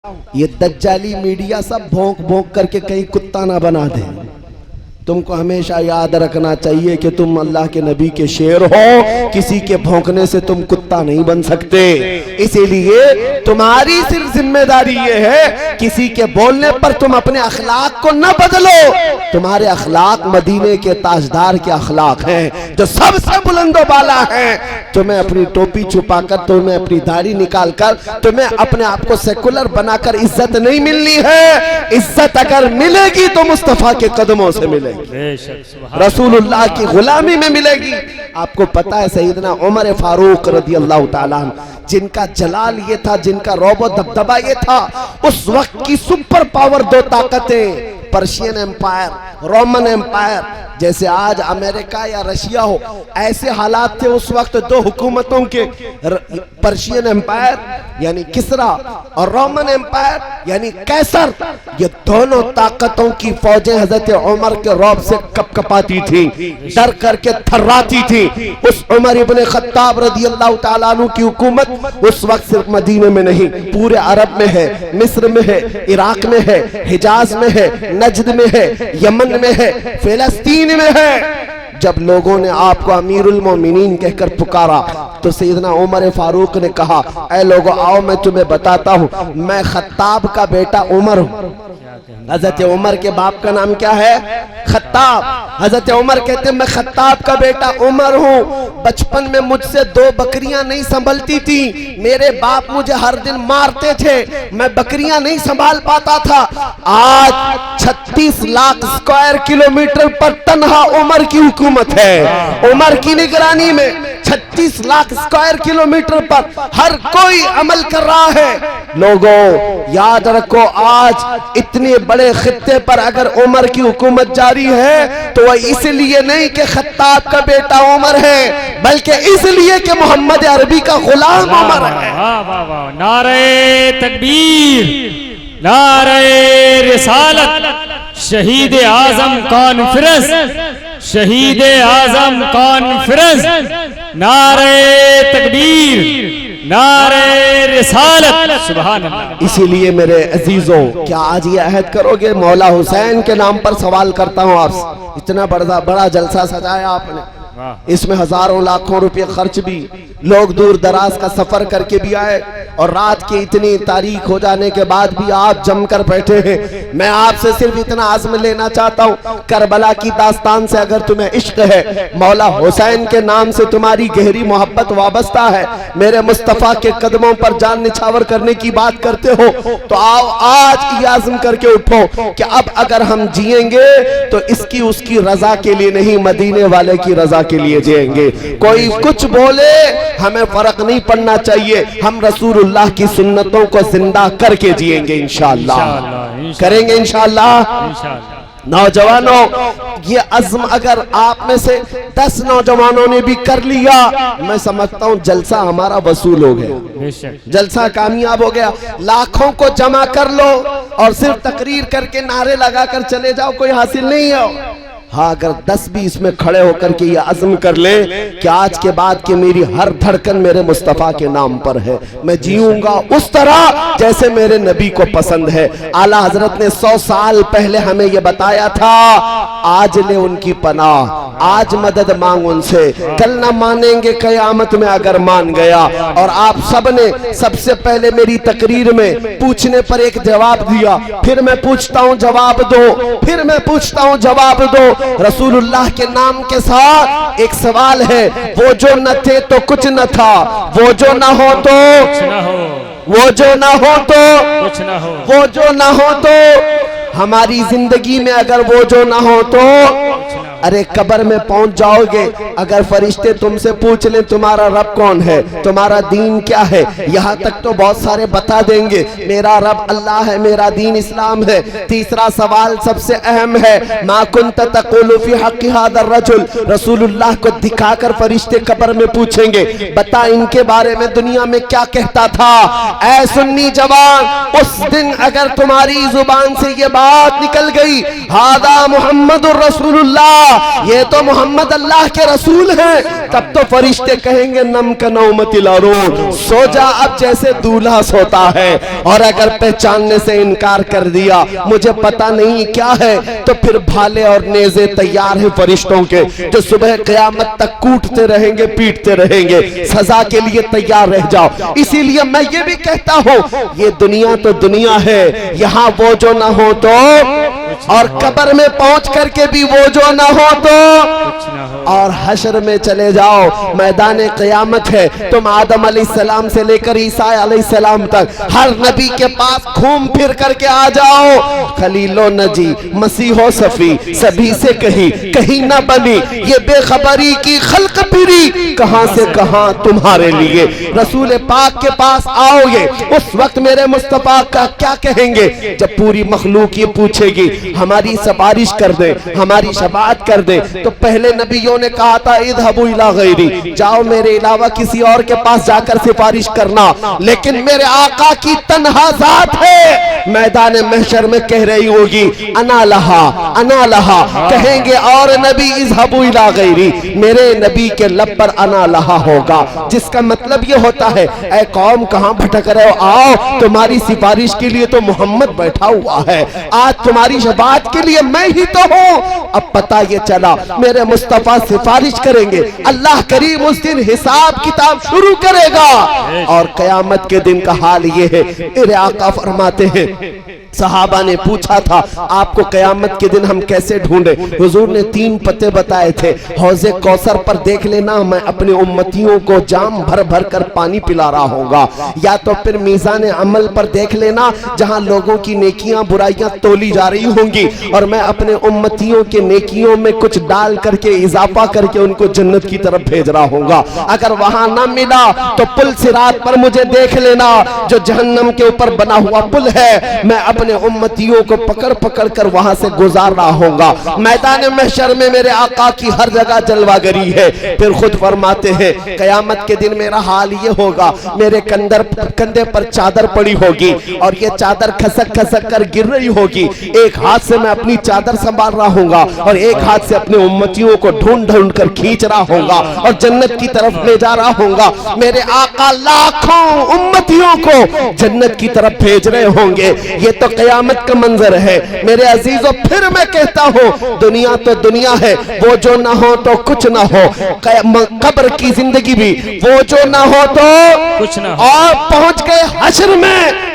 ये दज्जाली मीडिया सब भौंक भौंक करके कहीं कुत्ता ना बना दे। तुमको हमेशा याद रखना चाहिए कि तुम अल्लाह के नबी के शेर हो, किसी के भौंकने से तुम कुत्ता नहीं बन सकते। इसीलिए तुम्हारी सिर्फ जिम्मेदारी ये है किसी के बोलने पर तुम अपने अखलाक को न बदलो। तुम्हारे अखलाक मदीने के ताजदार के अखलाक हैं जो सबसे बुलंदो बाला हैं। तुम्हें अपनी टोपी छुपाकर, तुम्हें अपनी दाढ़ी निकालकर, तुम्हें अपने आप को सेकुलर बनाकर इज्जत नहीं मिलनी है। इज्जत अगर मिलेगी तो मुस्तफा के कदमों से मिलेगी, रसूलुल्लाह की गुलामी में मिलेगी। आपको पता है सैयदना उमर फारूक रज़ी अल्लाह ताला अन्हु, जिनका जलाल ये था, जिनका रौब दबदबा ये था, उस वक्त की सुपर पावर दो ताकतें, पर्शियन एम्पायर, रोमन एम्पायर, जैसे आज अमेरिका या रशिया हो, ऐसे हालात थे उस वक्त दो हुकूमतों के। पर्शियन एम्पायर यानी किसरा और रोमन एम्पायर यानी कैसर, ये दोनों ताकतों की फौजें हजरत उमर के रौब से कपकपाती थी, डर करके थर्राती थी। उस उमर इब्ने खत्ताब रज़ी अल्लाह ताला अन्हु की हुकूमत उस वक्त सिर्फ मदीने में नहीं, पूरे अरब में है, मिस्र में है, इराक में है, हिजाज में है, नजद में है, यमन में है, फिलिस्तीन में है। जब लोगों ने आपको अमीरुल मोमिनीन कहकर पुकारा तो सैयदना उमर फारूक ने कहा, ऐ लोगों आओ मैं तुम्हें बताता हूँ, मैं खत्ताब का बेटा उमर हूँ। हजरत उमर के बाप का नाम क्या है? खत्ताब। हजरत उमर कहते हैं मैं खत्ताब का बेटा उमर हूँ। बचपन में मुझसे दो बकरियां नहीं संभलती थी, मेरे बाप मुझे हर दिन मारते थे, मैं बकरियां नहीं संभाल पाता था। आज 36 लाख स्क्वायर किलोमीटर पर तन्हा उमर की हुकूमत है। उमर की निगरानी में 36 लाख स्क्वायर किलोमीटर पर हर कोई अमल कर रहा है। लोगों याद रखो, आज इतने बड़े खित्ते पर अगर उमर की हुकूमत जारी है तो वह इसलिए नहीं कि खत्ताब का बेटा उमर है, बल्कि इसलिए कि मोहम्मद अरबी का गुलाम उमर है। नारे तकबीर, नारे रिसालत, शहीद आजम कॉन्फ्रेंस, शहीद आजम कॉन्फ्रेंस, नारे तकबीर, नारे रिसालत, सुभान अल्लाह। इसीलिए मेरे अजीजों, क्या आज ये अहद करोगे? मौला हुसैन के नाम पर सवाल करता हूँ आपसे, इतना बड़ा जलसा सजाया आपने, इसमें हजारों लाखों रुपए खर्च भी, लोग दूर दराज का सफर करके भी आए और रात की इतनी तारीख हो जाने के बाद भी आप जमकर बैठे हैं। मैं आपसे सिर्फ इतना आज़म लेना चाहता हूँ, करबला की दास्तान से अगर तुम्हें इश्क है, मौला हुसैन के नाम से तुम्हारी गहरी मोहब्बत वाबस्ता है, मेरे मुस्तफ़ा के कदमों पर जान निछावर करने की बात करते हो, तो आओ आज ये आज़म करके उठो कि अब अगर हम जिएंगे तो इसकी उसकी रजा के लिए नहीं, मदीने वाले की रजा के लिए जिएंगे। कोई कुछ बोले हमें फर्क नहीं पड़ना चाहिए, हम रसूलुल्लाह की सुन्नतों को जिंदा करके जिएंगे इंशाअल्लाह, करेंगे इंशाअल्लाह। नौजवानों, ये अज़्म अगर आप में से 10 नौजवानों ने भी कर लिया, मैं समझता हूँ जलसा हमारा वसूल हो गया, जलसा कामयाब हो गया। लाखों को जमा कर लो और सिर्फ तकरीर करके नारे लगाकर चले जाओ, कोई हासिल नहीं है। हाँ, अगर 10 भी इसमें खड़े होकर के ये अज़्म कर ले कि आज के बाद की मेरी हर धड़कन मेरे मुस्तफ़ा के नाम पर है, मैं जीऊंगा उस तरह जैसे मेरे नबी को पसंद है। आला हजरत ने 100 साल पहले हमें ये बताया था, आज ले उनकी पनाह, आज मदद मांग उनसे, कल ना मानेंगे कयामत में अगर मान गया। और आप सब ने सबसे पहले मेरी तकरीर में पूछने पर एक जवाब दिया, फिर मैं पूछता हूँ जवाब दो, फिर मैं पूछता हूँ जवाब दो। रसूलुल्लाह के नाम के साथ एक सवाल है, वो जो न थे तो कुछ न था, वो जो न हो तो कुछ न हो, वो जो न हो तो कुछ न हो, वो जो न हो तो हमारी जिंदगी में अगर वो जो न हो तो अरे कब्र में पहुंच जाओगे। अगर फरिश्ते तुमसे पूछ लें तुम्हारा रब कौन है, तुम्हारा दीन क्या है, यहाँ तक तो बहुत सारे बता देंगे, मेरा रब अल्लाह है, मेरा दीन इस्लाम है। तीसरा सवाल सबसे अहम है, मा कुन्त तक़ूलु फी हक़्क़ि हाज़ा रजुल, रसूलुल्लाह को दिखाकर फरिश्ते कब्र में पूछेंगे, बता इनके बारे में दुनिया में क्या कहता था। ऐ सुन्नी जवान, उस दिन अगर तुम्हारी जुबान से ये बात निकल गई, हाज़ा मुहम्मदुर रसूलुल्लाह, ये तो मोहम्मद अल्लाह के रसूल हैं। तब तो फरिश्ते कहेंगे नम का नौमतिल अरून, सो जा अब जैसे दूल्हा सोता है। और अगर पहचानने से इनकार कर दिया, मुझे पता नहीं क्या है, तो फिर भाले और नेज़े तैयार हैं फरिश्तों के, जो सुबह क़यामत तक कूटते रहेंगे, पीटते रहेंगे। सजा के लिए तैयार रह जाओ। इसीलिए मैं ये भी कहता हूँ, ये दुनिया तो दुनिया है, यहाँ वो जो ना हो तो, और कब्र में पहुंच करके भी वो जो ना हो तो, और हशर में चले जाओ, मैदान क़यामत है। तुम आदम अलैहिस्सलाम से लेकर ईसा अलैहिस्सलाम तक हर नबी के पास घूम फिर करके आ जाओ। खलीलो नजी मसीहो सफी सभी से कहीं न बनी ये बेखबरी की खल्क फिरी, कहां से कहां तुम्हारे लिए। रसूल पाक के पास आओगे, उस वक्त मेरे मुस्तफा का क्या कहेंगे? जब पूरी मखलूक ये पूछेगी हमारी सिफारिश कर दे, हमारी शफाअत कर दे, तो पहले नबियों ने कहा था इज़हबू इला गैरी, जाओ मेरे अलावा किसी और के पास जाकर सिफारिश करना। लेकिन मेरे आका की तन्हा जात है, मैदान महशर में कह रही होगी अना लहा, अना लहा। कहेंगे और नबी इज़हबू इला गैरी, मेरे नबी के लब पर अना लहा होगा, जिसका मतलब ये होता है ऐ कौम कहां भटक रहे हो, आओ तुम्हारी सिफारिश के लिए तो मोहम्मद बैठा हुआ है, आज तुम्हारी शफाअत के लिए मैं ही तो हूं। अब पता ये चला मेरे मुस्तफा सिफारिश करेंगे, अल्लाह करीम उस दिन हिसाब किताब शुरू करेगा। और कयामत के दिन का हाल ये है, मेरे आका फरमाते हैं, सहाबा ने पूछा था आपको कयामत के दिन हम कैसे ढूंढे? हुजूर ने 3 पते बताए थे। हौज़े कौसर पर देख लेना, मैं अपने उम्मतियों को जाम भर भर कर पानी पिला रहा होगा, या तो फिर मीज़ान अमल पर देख लेना, जहां लोगों की नेकियां बुराइयां तोली जा रही होंगी, और मैं अपने उम्मतियों के नेकियों में कुछ डाल करके इजाफा करके उनको जन्नत की तरफ भेज रहा होगा। अगर वहां ना मिला तो पुल सिरात पर मुझे देख लेना, जो जहन्नम के ऊपर बना हुआ पुल है, मैं अपने उम्मतियों को पकड़ पकड़ कर वहां से गुजार रहा होगा। मैदान महशर में मेरे आका की हर जगह जलवागरी है। फिर खुद फरमाते हैं कयामत के दिन मेरा हाल ये होगा, मेरे कंधे पर चादर पड़ी होगी, और ये चादर खसक खसक कर गिर रही होगी। एक हाथ से मैं अपनी चादर संभाल रहा हूंगा, और एक हाथ से अपने उम्मतियों को ढूंढ ढूंढ कर खींच रहा होगा, और जन्नत की तरफ ले जा रहा होगा। मेरे आका लाखों उम्मतियों को जन्नत की तरफ भेज रहे होंगे। ये तो कयामत का मंजर है मेरे अजीजों। फिर मैं कहता हूँ दुनिया तो दुनिया है, वो जो ना हो तो कुछ ना हो। कब्र की जिंदगी भी वो जो ना हो तो कुछ ना हो, और पहुंच गए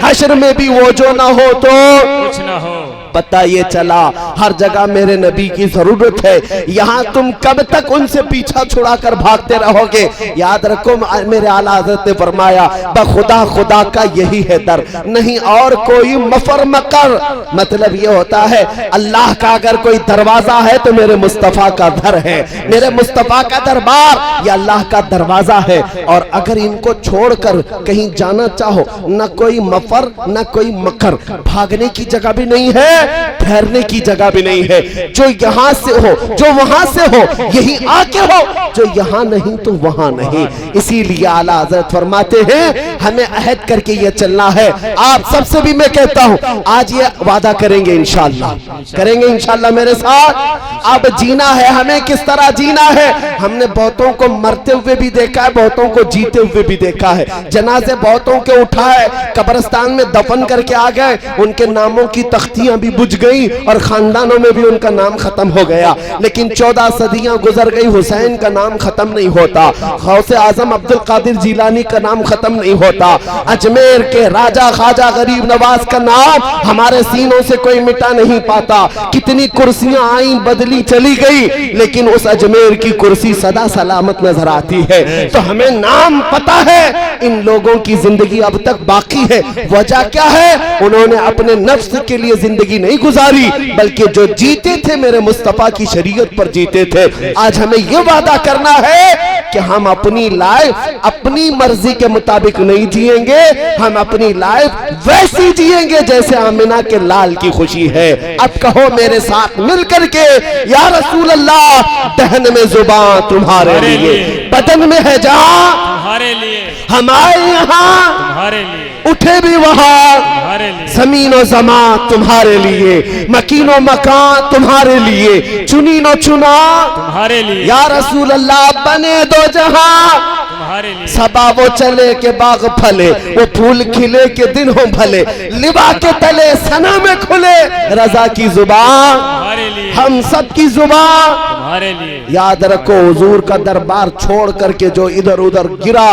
हश्र में भी वो जो ना हो तो कुछ ना हो। पता ये चला हर जगह मेरे नबी की जरूरत है। यहाँ तुम कब तक उनसे पीछा छुड़ा कर भागते रहोगे? याद रखो मेरे आला हज़रत ने फरमाया बखुदा खुदा का यही है दर, नहीं और कोई मफर मकर। मतलब ये होता है अल्लाह का अगर कोई दरवाजा है तो मेरे मुस्तफा का दर है, मेरे मुस्तफा का दरबार ये अल्लाह का दरवाजा है। और अगर इनको छोड़कर कहीं जाना चाहो, न कोई मफर न कोई मकर, भागने की जगह भी नहीं है, ठहरने की जगह भी नहीं है। जो यहाँ से हो, जो वहां से हो, यही आके हो, जो यहाँ नहीं तो वहां नहीं। इसीलिए आला हज़रत फरमाते हैं हमें अहद करके ये चलना है। आप सबसे भी मैं कहता हूँ आज ये वादा करेंगे इंशाअल्लाह, करेंगे इंशाअल्लाह मेरे साथ। अब जीना है, हमें किस तरह जीना है? हमने बहुतों को मरते हुए भी देखा है, बहुतों को जीते हुए भी देखा है। जनाजे बहुतों के उठाए, कब्रिस्तान में दफन करके आ गए, उनके नामों की तख्तियां भी बुझ गई और खानदानों में भी उनका नाम खत्म हो गया। लेकिन 14 सदियां गुजर गई, हुसैन का नाम खत्म नहीं होता, गौसे आजम अब्दुल कादिर जिलानी का नाम खत्म नहीं होता, अजमेर के राजा ख्वाजा गरीब नवाज का नाम हमारे सीनों से कोई मिटा नहीं पाता। कितनी कुर्सियां आई बदली चली गई, लेकिन उस अजमेर की कुर्सी सदा सलामत नजर आती है। तो हमें नाम पता है, इन लोगों की जिंदगी अब तक बाकी है। वजह क्या है? उन्होंने अपने नफ्स के लिए जिंदगी नहीं गुजारी, बल्कि जो जीते थे मेरे मुस्तफा की शरीयत पर जीते थे। आज हमें यह वादा करना है कि हम अपनी लाइफ अपनी मर्जी के मुताबिक नहीं जिएंगे, हम अपनी लाइफ वैसी जिएंगे जैसे आमिना के लाल की खुशी है। अब कहो मेरे साथ मिल करके या रसूल अल्लाह, दहन में जुबान तुम्हारे लिए, बदन में है जहां तुम्हारे लिए, हमारे यहाँ तुम्हारे लिए। उठे भी वहां, तुम्हारे लिए, जमीन और जमा तुम्हारे लिए, मकीन और मकान तुम्हारे लिए, चुनी नो चुना तुम्हारे लिए, या रसूल अल्लाह बने दो जहां, तुम्हारे लिए, सबा वो चले के बाग फले, वो फूल खिले के दिन हो भले, लिबा के तले सना में खुले, रजा की जुबान तुम्हारे लिए, हम सब की जुबान। तुम्हारे लिए। याद रखो हुजूर का दरबार छोड़ करके जो इधर उधर गिरा,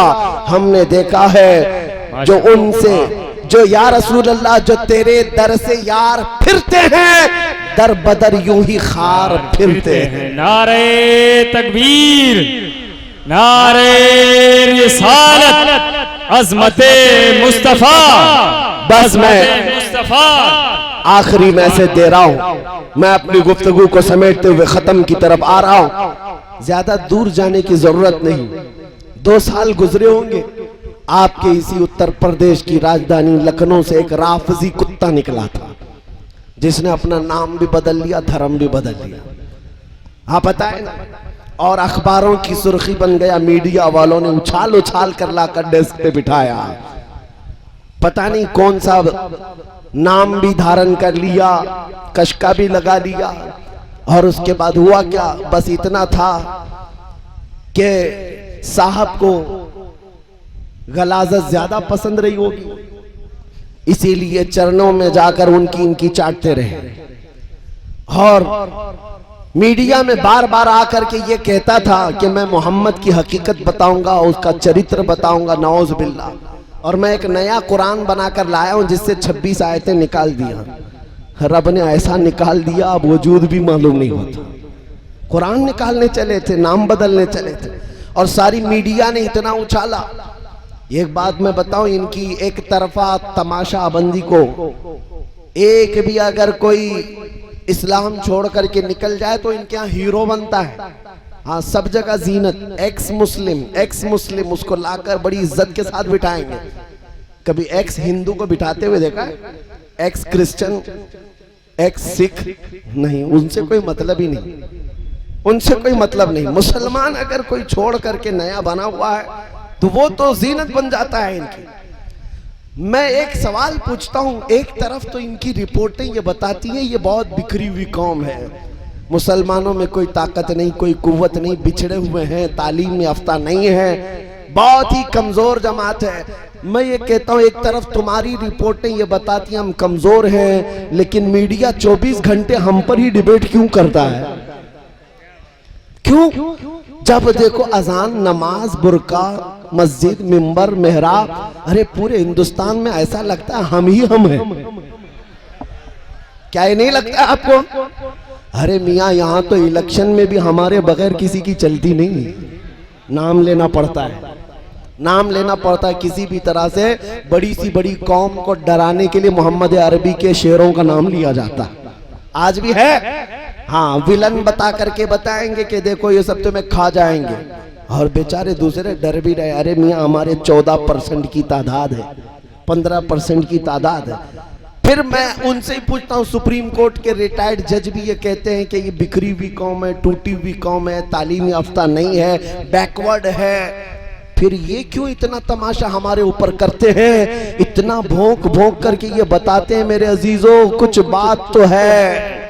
हमने देखा है जो उनसे जो या रसूल अल्लाह जो तेरे दर से यार फिरते हैं, दर बदर यूं ही खार फिरते हैं। नारे तकबीर, नारे रिसालत, अज़मते मुस्तफा, बस मैं मुस्तफा। आखिरी मैसेज दे रहा हूं, मैं अपनी गुफ्तगू को समेटते हुए खत्म की तरफ आ रहा हूं। ज्यादा दूर जाने की जरूरत नहीं, 2 साल गुजरे होंगे, आपके इसी उत्तर प्रदेश की राजधानी लखनऊ से एक राफजी कुत्ता निकला था, जिसने अपना नाम भी बदल लिया, धर्म भी बदल लिया। आप बताएं ना, और अखबारों की सुर्खी बन गया, मीडिया वालों ने उछाल उछाल कर लाकर डेस्क पे बिठाया, पता नहीं कौन सा नाम भी धारण कर लिया, कशका भी लगा लिया। और उसके बाद हुआ क्या, बस इतना था कि साहब को गलाजत ज्यादा पसंद रही होगी, इसीलिए चरणों में जाकर उनकी इनकी चाटते रहे। और मीडिया में बार बार आकर के ये कहता था कि मैं मोहम्मद की हकीकत बताऊंगा, उसका चरित्र बताऊंगा, नौज बिल्ला। और मैं एक नया कुरान बनाकर लाया हूं जिससे 26 आयतें निकाल दिया। रब ने ऐसा निकाल दिया अब वजूद भी मालूम नहीं होता। कुरान निकालने चले थे, नाम बदलने चले थे, और सारी मीडिया ने इतना उछाला। एक बात मैं बताऊं, इनकी एक तरफा तमाशाबंदी को एक भी अगर कोई इस्लाम छोड़ करके निकल जाए तो इनके यहाँ हीरो बनता है। हाँ, सब जगह जीनत, एक्स मुस्लिम उसको लाकर बड़ी इज्जत के साथ बिठाएंगे। कभी एक्स हिंदू को बिठाते हुए देखा है? एक्स क्रिश्चियन, एक्स सिख नहीं, उनसे कोई मतलब ही नहीं, उनसे कोई मतलब नहीं। मुसलमान अगर कोई छोड़ करके नया बना हुआ है तो वो तो जीनत बन जाता है इनकी। मैं एक सवाल पूछता हूं, एक तरफ तो इनकी रिपोर्टें ये बताती हैं ये बहुत बिखरी हुई कौम है, मुसलमानों में कोई ताकत नहीं, कोई कुव्वत नहीं, बिछड़े हुए हैं, तालीम में याफ्ता नहीं है, बहुत ही कमजोर जमात है। मैं ये कहता हूँ एक तरफ तुम्हारी रिपोर्टें ये बताती हैं हम कमजोर हैं, लेकिन मीडिया 24 घंटे हम पर ही डिबेट क्यों करता है? क्यों? जब देखो अजान, नमाज, बुरका, मस्जिद, मिंबर, मेहराब, अरे पूरे हिंदुस्तान में ऐसा लगता है हम ही हम हैं। क्या ये नहीं लगता है आपको? अरे मियाँ, यहाँ तो इलेक्शन में भी हमारे बगैर किसी की चलती नहीं, नाम लेना पड़ता है, नाम लेना पड़ता है किसी भी तरह से। बड़ी सी बड़ी कौम को डराने के लिए मोहम्मद अरबी के शेरों का नाम लिया जाता है, आज भी है। हाँ, विलन बता करके बताएंगे कि देखो ये सब तुम्हें खा जाएंगे, और बेचारे दूसरे डर भी रहे। अरे मियाँ, हमारे 14% की तादाद है, 15% की तादाद है। फिर मैं उनसे ही पूछता हूँ, सुप्रीम कोर्ट के रिटायर्ड जज भी ये कहते हैं कि ये बिखरी हुई कौम है, टूटी हुई कौम है, तालीम याफ्ता नहीं है, बैकवर्ड है। फिर ये क्यों इतना तमाशा हमारे ऊपर करते हैं, इतना भौंक भौंक करके ये बताते हैं? मेरे अजीजों, कुछ बात तो है।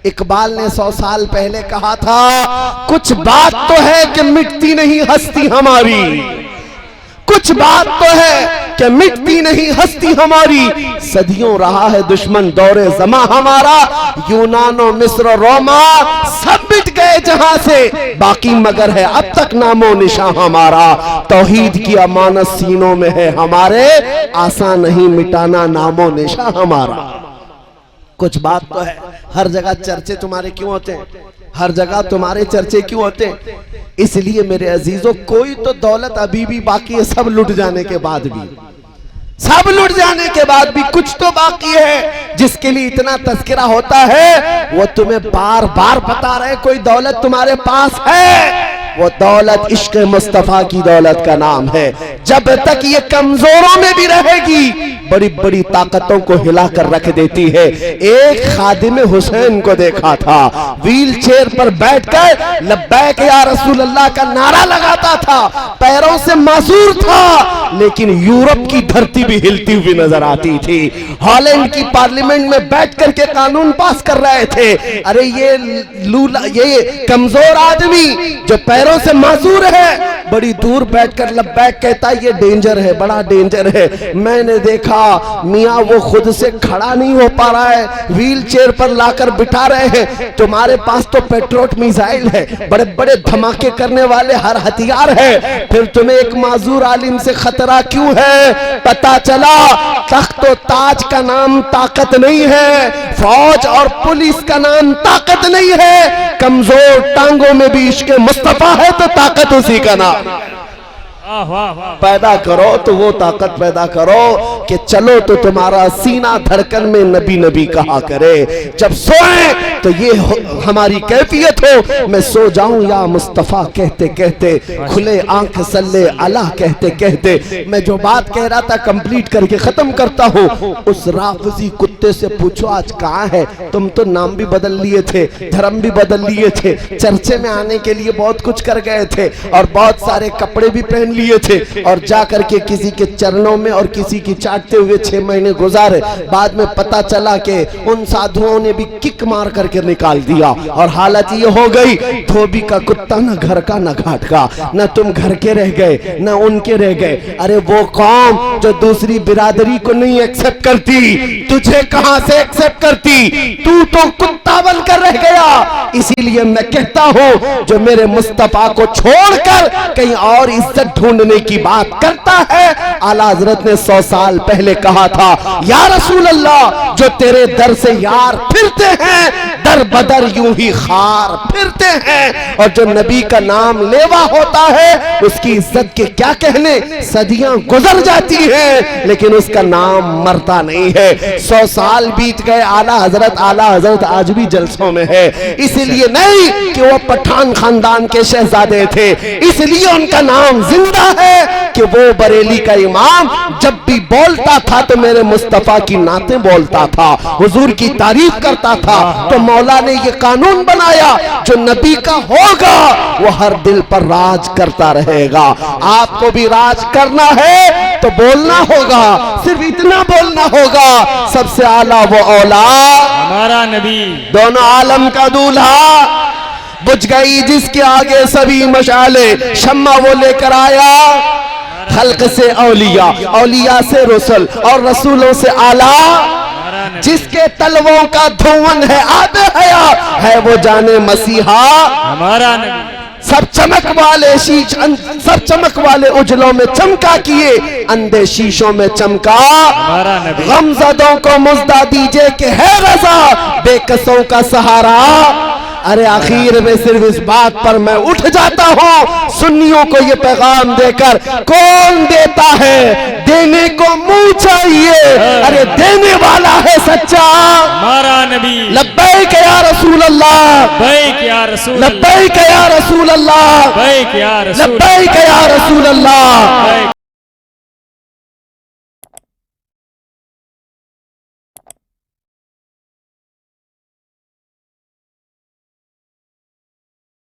इकबाल ने 100 साल पहले कहा था, कुछ बात तो है कि मिटती नहीं हस्ती हमारी, कुछ बात तो है कि मिटती नहीं हस्ती हमारी। सदियों रहा है दुश्मन दौरे जमा हमारा, यूनानो मिस्र रोमा सब मिट गए जहां से, बाकी मगर है अब तक नामो निशा हमारा। तौहीद की अमानत सीनों में है हमारे, आसान नहीं मिटाना नामो निशा हमारा। कुछ बात तो है। हर जगह चर्चे तुम्हारे क्यों होते हैं? हर जगह तुम्हारे चर्चे क्यों होते हैं? इसलिए मेरे अजीजों, कोई तो दौलत अभी भी बाकी है, सब लुट जाने के बाद भी, सब लुट जाने के बाद भी कुछ तो बाकी है जिसके लिए इतना तस्करा होता है। वो तुम्हें बार बार बता रहे कोई दौलत तुम्हारे पास है, वो दौलत इश्क मुस्तफा की दौलत का नाम है। जब तक ये कमजोरों में भी रहेगी बड़ी बड़ी ताकतों को हिलाकर रख देती है। एक खादिम हुसैन को देखा था व्हील चेयर पर बैठकर लब्बैक या रसूल अल्लाह का नारा लगाता था, पैरों से मासूर था, लेकिन यूरोप की धरती भी हिलती हुई नजर आती थी। हॉलैंड की पार्लियामेंट में बैठ करके कानून पास कर रहे थे। अरे ये कमजोर आदमी जो पैरों से मासूर है बड़ी दूर बैठकर लब्बैक कहता है ये डेंजर है, बड़ा डेंजर है। मैंने देखा मियाँ वो खुद से खड़ा नहीं हो पा रहा है, व्हील चेयर पर लाकर बिठा रहे हैं। तुम्हारे पास तो पेट्रोट मिसाइल है, बड़े बड़े धमाके करने वाले हर हथियार है, फिर तुम्हें एक माजूर आलिम से खतरा क्यों है? पता चला तख्त और ताज का नाम ताकत नहीं है, फौज और पुलिस का नाम ताकत नहीं है, कमजोर टांगों में भी इश्क मुस्तफा है तो ताकत उसी का नाम। पैदा करो तो वो ताकत पैदा करो कि चलो तो तुम्हारा सीना धड़कन में नबी नबी कहा करे। जब सोए तो ये हमारी कैफियत हो, मैं सो जाऊं या मुस्तफा कहते कहते, खुले आंख सल्ले अला कहते कहते। मैं जो बात कह रहा था कंप्लीट करके खत्म करता हूँ। उस राफजी कुत्ते से पूछो आज कहाँ है? तुम तो नाम भी बदल लिए थे, धर्म भी बदल लिए थे, चर्चे में आने के लिए बहुत कुछ कर गए थे और बहुत सारे कपड़े भी पहन लिए थे और जा करके किसी के चरणों में और किसी की चाटते हुए 6 महीने गुजारे। बाद में पता चला कि उन साधुओं ने भी किक मार करके निकाल दिया और हालत ये हो गई धोबी का कुत्ता न घर का न घाट का, न तुम घर के रह गए न उनके रह गए। अरे वो कौम जो दूसरी बिरादरी को नहीं एक्सेप्ट करती तुझे कहां से एक्सेप्ट करती? तू तो कुत्ता बनकर रह गया। इसीलिए मैं कहता हूं जो मेरे मुस्तफा को छोड़कर कहीं और इज्जत ढूंढने की बात करता है, आला हजरत ने 100 साल पहले कहा था या रसूल अल्लाह जो तेरे दर से यार फिरते हैं दर बदर यूं ही खार फिरते हैं, और जो नबी का नाम लेवा होता है उसकी इज्जत के क्या कहने, सदियां गुजर जाती हैं लेकिन उसका नाम मरता नहीं है। 100 साल बीत गए, आला हजरत आज भी जलसों में है। इसलिए नहीं कि वो पठान खानदान के शहजादे थे, इसलिए उनका नाम जिंदा है कि वो बरेली का इमाम जब भी बोलता था तो मेरे मुस्तफा की नाते बोलता था, हुजूर की तारीफ करता था। तो मौला ने ये कानून बनाया जो नबी का होगा वो हर दिल पर राज करता रहेगा। आपको भी राज करना है तो बोलना होगा, सिर्फ इतना बोलना होगा सबसे आला वो औलाद हमारा नबी, दोनों आलम का दूल्हा। बुझ गई जिसके आगे सभी मशाले, शम्मा वो लेकर आया खल्क से औलिया, औलिया से रसूल और रसूलों से आला। जिसके तलवों का धुवन है आब हया है वो जाने मसीहा हमारा नबी। सब चमक वाले उजलों में चमका किए, अंधे शीशों में चमका। गमजदों को मुजदा दीजिए कि है रजा बेकसों का सहारा। अरे आखिर में सिर्फ इस बात पर मैं उठ जाता हूँ सुन्नियों को ये पैगाम देकर, कौन देता है देने को मुंह चाहिए, अरे देने वाला है सच्चा हमारा नबी। लब्बैक या रसूल अल्लाह, लब्बैक या रसूल, लब्बैक या रसूल अल्लाह, लब्बैक या रसूल, लब्बैक या रसूल अल्लाह।